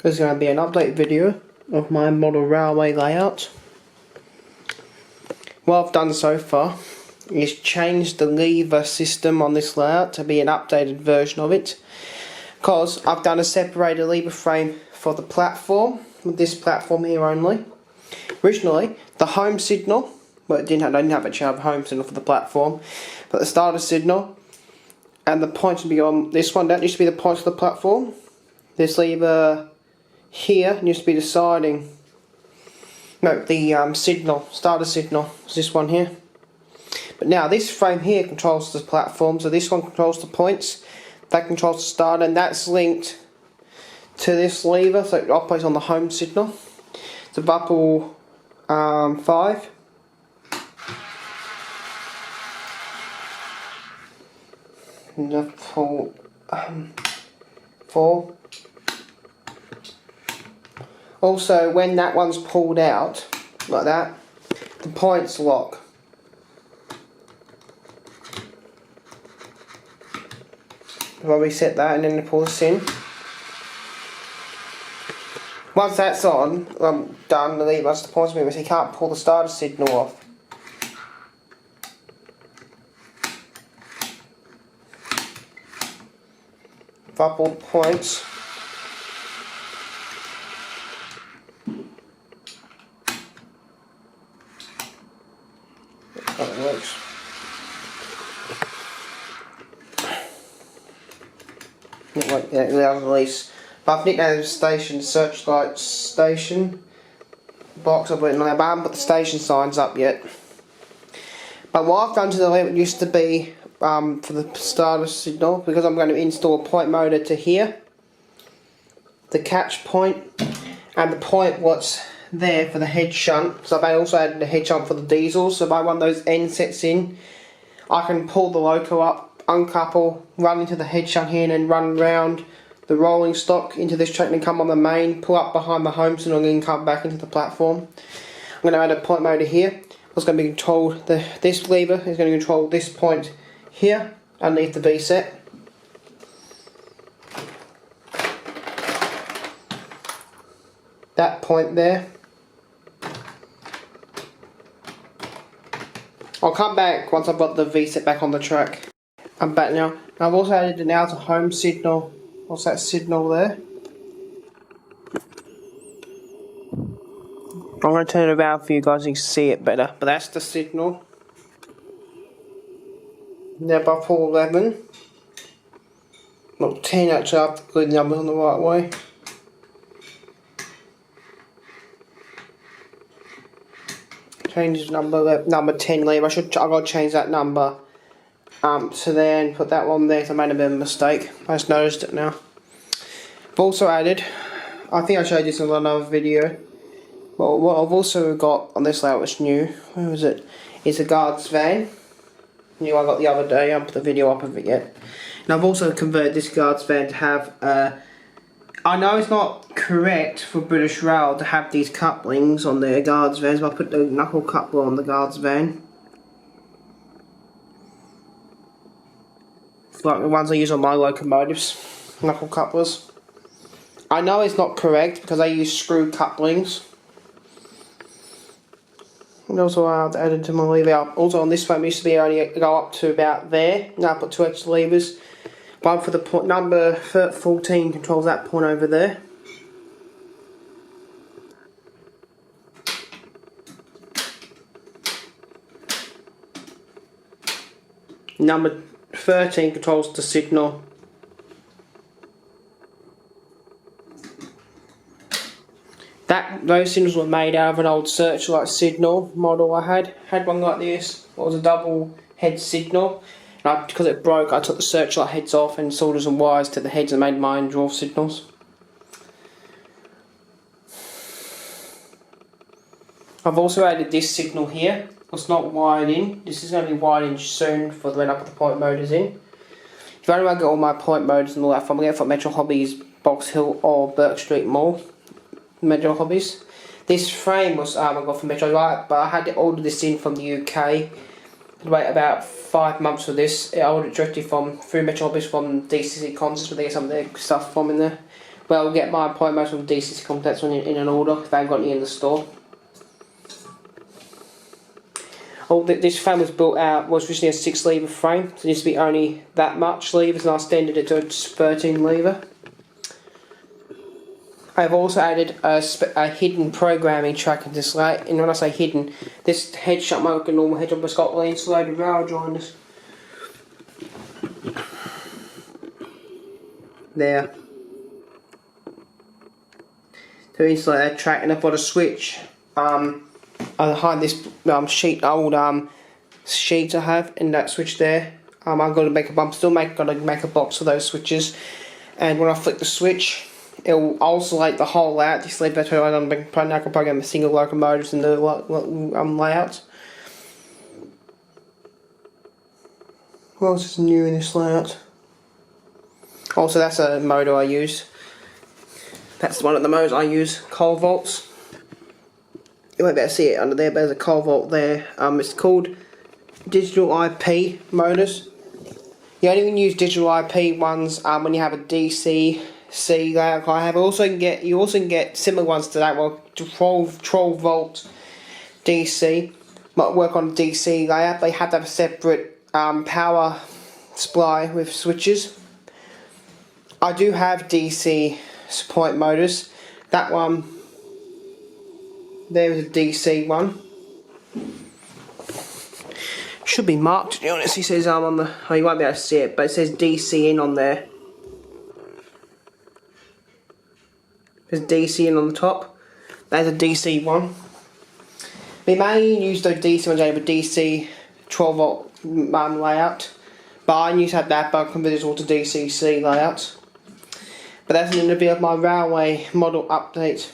This is going to be an update video of my model railway layout. What I've done so far is change the lever system on this layout to be an updated version of it, because I've done a separated lever frame for the platform, with this platform here only. Originally, the home signal, well, I didn't have a home signal for the platform, but the starter signal and the points would be on this one. That used to be the points of the platform. This lever here used to be the siding. No, the signal, starter signal, is this one here. But now this frame here controls the platform, so this one controls the points, that controls the starter, and that's linked to this lever, so it operates on the home signal. It's a buckle 5. And the pull 4. Also, when that one's pulled out, like that, the points lock. If I reset that and then pull this in. Once that's on, I'm done, the lever, that's the points movement, so you can't pull the starter signal off. If I pull the points, that's how it works. Yeah, without release. But I've nicknamed the station Searchlight Station box. I've written on there, but I haven't put the station signs up yet. But what I've done to the lever, it used to be for the starter signal, because I'm going to install a point motor to here, the catch point, and the point what's there for the head shunt. So I've also added the head shunt for the diesels, so if I run those end sets in, I can pull the loco up, uncouple, run into the head shunt here, and then run round the rolling stock into this track and come on the main, pull up behind the home signal and then come back into the platform. I'm going to add a point motor here. It's going to be controlled, this lever is going to control this point here underneath the V set. That point there. I'll come back once I've got the V set back on the track. I'm back now. I've also added an outer home signal. What's that signal there? I'm going to turn it around for you guys so you can see it better. But that's the signal. Now by 411. Not 10 actually, I have to glue the numbers on the right way. Change number 10 lever. I've got to change that number. So then put that one there, so I made a bit of a mistake. I just noticed it now. I've also added, I think I showed this in another video, but what I've also got on this layout was new, where was it? It's a guard's van. New I got the other day, I haven't put the video up of it yet. And I've also converted this guard's van to have, I know it's not correct for British Rail to have these couplings on their guards vans, but I put the knuckle coupler on the guards van. Like the ones I use on my locomotives, knuckle couplers. I know it's not correct because I use screw couplings. And also I've added to my lever. Also on this one, it used to be only go up to about there. Now I put 2 extra levers. One for the point, number 14 controls that point over there. Number 13 controls the signal. Those signals were made out of an old Searchlight signal model I had. Had one like this. It was a double head signal. And because it broke, I took the Searchlight heads off and soldered some wires to the heads and made my own draw signals. I've also added this signal here. It's not wired in. This is going to be wired in soon for when I put the point motors in. If you only want to get all my point motors and all that from, I'm going to get from Metro Hobbies, Box Hill or Burke Street Mall. Metro Hobbies. This frame was I got from Metro, but I had to order this in from the UK. I had to wait about 5 months for this. I ordered it directly through Metro Hobbies from DCC Concerts, where they get some of their stuff from in there. well, get probably most of the DC contacts in an order if they haven't got any in the store. Oh, this frame was originally a 6 lever frame, so it needs to be only that much levers, and I extended it to a 13 lever. I've also added a hidden programming track in this layout, and when I say hidden, this head shunt won't look a normal head shunt, but it's got insulated rail joiners. There. To insulate that track, and I've got a switch behind this old sheet I have, and that switch there. I've got to make gotta make a box for those switches, and when I flick the switch, it will isolate the whole layout. Just leave that to I can program a single locomotives in the layout. What else is new in this layout? Also, that's a motor I use. That's one of the motors I use, coal vaults. You won't be able to see it under there, but there's a coal vault there. It's called digital IP motors. You only use digital IP ones when you have a DC layout. You also can get similar ones to that. Well, 12 volt DC might work on a DC layout. They have to have a separate power supply with switches. I do have DC support motors. That one there is a DC one. Should be marked, to be honest. He says on the you won't be able to see it, but it says DC in on there. There's DC in on the top. There's a DC one. We may use those DC ones over DC 12 volt layout, but I used to have that, but I converted it all to DCC layout. But that's going to be my railway model update.